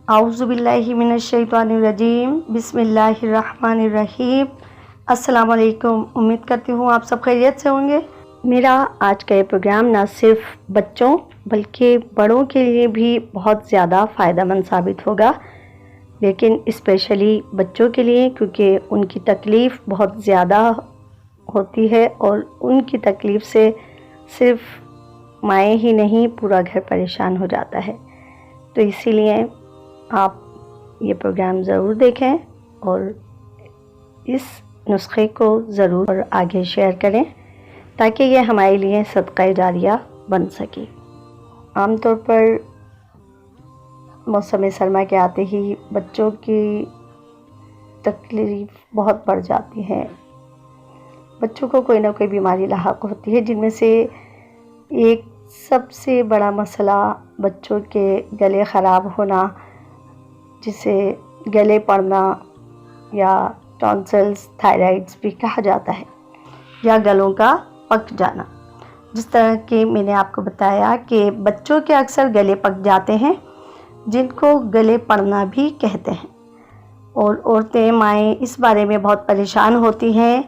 اعوذ باللہ من الشیطان الرجیم، بسم اللہ الرحمن الرحیم۔ السلام علیکم، امید کرتی ہوں آپ سب خیریت سے ہوں گے۔ میرا آج کا یہ پروگرام نہ صرف بچوں بلکہ بڑوں کے لیے بھی بہت زیادہ فائدہ مند ثابت ہوگا، لیکن اسپیشلی بچوں کے لیے، کیونکہ ان کی تکلیف بہت زیادہ ہوتی ہے اور ان کی تکلیف سے صرف مائیں ہی نہیں پورا گھر پریشان ہو جاتا ہے۔ تو اسی لیے آپ یہ پروگرام ضرور دیکھیں اور اس نسخے کو ضرور آگے شیئر کریں تاکہ یہ ہمارے لیے صدقہ جاریہ بن سکے۔ عام طور پر موسم سرما کے آتے ہی بچوں کی تکلیف بہت بڑھ جاتی ہے۔ بچوں کو کوئی نہ کوئی بیماری لاحق ہوتی ہے، جن میں سے ایک سب سے بڑا مسئلہ بچوں کے گلے خراب ہونا، جسے گلے پڑنا یا ٹونسلز، تھائرائڈز بھی کہا جاتا ہے، یا گلوں کا پک جانا۔ جس طرح کہ میں نے آپ کو بتایا کہ بچوں کے اکثر گلے پک جاتے ہیں، جن کو گلے پڑنا بھی کہتے ہیں، اور عورتیں مائیں اس بارے میں بہت پریشان ہوتی ہیں۔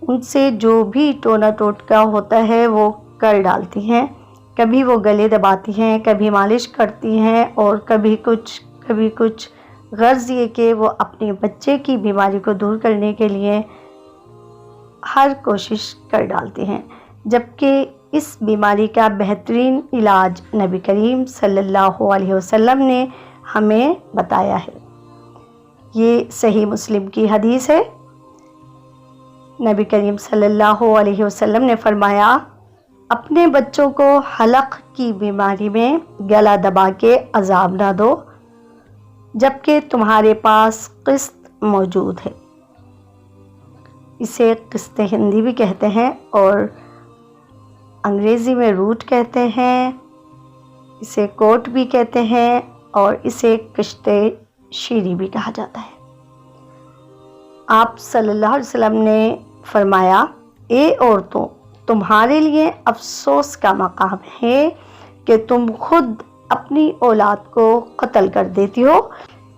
ان سے جو بھی ٹونا ٹوٹکا ہوتا ہے وہ کر ڈالتی ہیں، کبھی وہ گلے دباتی ہیں، کبھی مالش کرتی ہیں، اور کبھی کچھ غرض یہ کہ وہ اپنے بچے کی بیماری کو دور کرنے کے لیے ہر کوشش کر ڈالتی ہیں، جبکہ اس بیماری کا بہترین علاج نبی کریم صلی اللہ علیہ وسلم نے ہمیں بتایا ہے۔ یہ صحیح مسلم کی حدیث ہے۔ نبی کریم صلی اللہ علیہ وسلم نے فرمایا، اپنے بچوں کو حلق کی بیماری میں گلا دبا کے عذاب نہ دو جبکہ تمہارے پاس قسط موجود ہے۔ اسے قسط ہندی بھی کہتے ہیں اور انگریزی میں روٹ کہتے ہیں، اسے کوٹ بھی کہتے ہیں، اور اسے قسط شیری بھی کہا جاتا ہے۔ آپ صلی اللہ علیہ وسلم نے فرمایا، اے عورتوں، تمہارے لیے افسوس کا مقام ہے کہ تم خود اپنی اولاد کو قتل کر دیتی ہو۔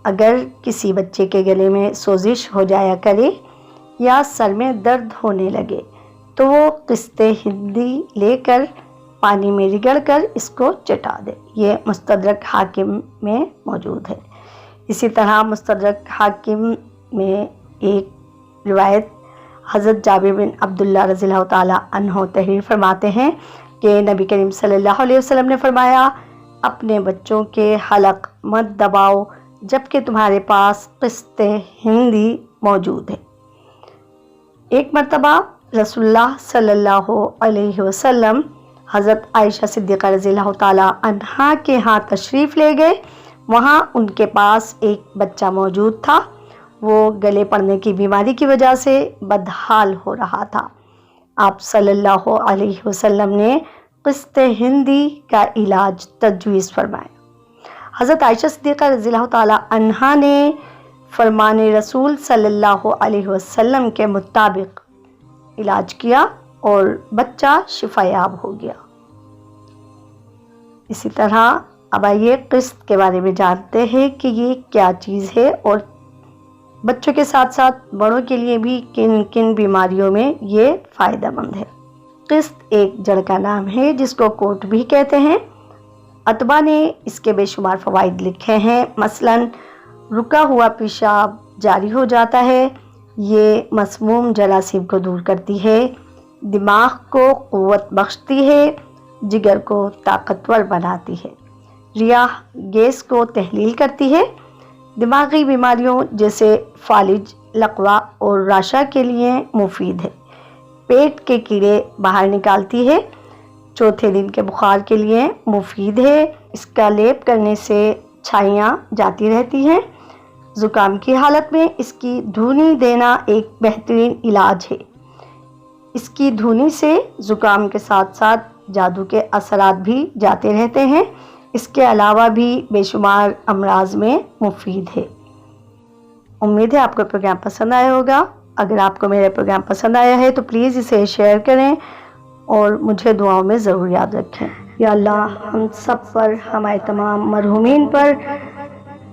اگر کسی بچے کے گلے میں سوزش ہو جایا کرے یا سر میں درد ہونے لگے تو وہ قسط ہندی لے کر پانی میں رگڑ کر اس کو چٹا دے۔ یہ مستدرک حاکم میں موجود ہے۔ اسی طرح مستدرک حاکم میں ایک روایت حضرت جابر بن عبداللہ رضی اللہ تعالیٰ عنہ تحریر فرماتے ہیں کہ نبی کریم صلی اللہ علیہ وسلم نے فرمایا، اپنے بچوں کے حلق مت دباؤ جبکہ تمہارے پاس قسط ہندی موجود ہے۔ ایک مرتبہ رسول اللہ صلی اللہ علیہ وسلم حضرت عائشہ صدیقہ رضی اللہ تعالیٰ عنہا کے ہاں تشریف لے گئے۔ وہاں ان کے پاس ایک بچہ موجود تھا۔ وہ گلے پڑنے کی بیماری کی وجہ سے بدحال ہو رہا تھا۔ آپ صلی اللہ علیہ وسلم نے قسط ہندی کا علاج تجویز فرمایا۔ حضرت عائشہ صدیقہ رضی اللہ تعالیٰ عنہا نے فرمان رسول صلی اللہ علیہ وسلم کے مطابق علاج کیا اور بچہ شفا یاب ہو گیا۔ اسی طرح اب آئیے قسط کے بارے میں جانتے ہیں کہ یہ کیا چیز ہے اور بچوں کے ساتھ ساتھ بڑوں کے لیے بھی کن کن بیماریوں میں یہ فائدہ مند ہے۔ قسط ایک جڑ کا نام ہے جس کو کوٹ بھی کہتے ہیں۔ اطباء نے اس کے بے شمار فوائد لکھے ہیں، مثلاً رکا ہوا پیشاب جاری ہو جاتا ہے، یہ مسموم جراثیم کو دور کرتی ہے، دماغ کو قوت بخشتی ہے، جگر کو طاقتور بناتی ہے، ریاح گیس کو تحلیل کرتی ہے، دماغی بیماریوں جیسے فالج، لقوہ اور راشا کے لیے مفید ہے، پیٹ کے کیڑے باہر نکالتی ہے، چوتھے دن کے بخار کے لیے مفید ہے، اس کا لیپ کرنے سے چھائیاں جاتی رہتی ہیں، زکام کی حالت میں اس کی دھونی دینا ایک بہترین علاج ہے، اس کی دھونی سے زکام کے ساتھ ساتھ جادو کے اثرات بھی جاتے رہتے ہیں، اس کے علاوہ بھی بے شمار امراض میں مفید ہے۔ امید ہے آپ کو پروگرام پسند آیا ہوگا۔ اگر آپ کو میرا پروگرام پسند آیا ہے تو پلیز اسے شیئر کریں اور مجھے دعاؤں میں ضرور یاد رکھیں۔ یا اللہ ہم سب پر، ہمارے تمام مرحومین پر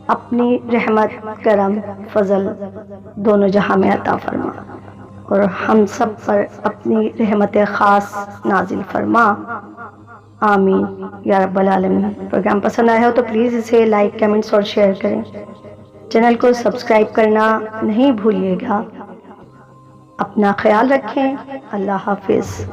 اپنی رحمت، کرم، فضل دونوں جہاں میں عطا فرما اور ہم سب پر اپنی رحمت خاص نازل فرما، آمین یا رب العالمین۔ پروگرام پسند آیا ہو تو پلیز اسے لائک، کمنٹس اور شیئر کریں۔ چینل کو سبسکرائب کرنا نہیں بھولیے گا۔ اپنا خیال رکھیں۔ اللہ حافظ۔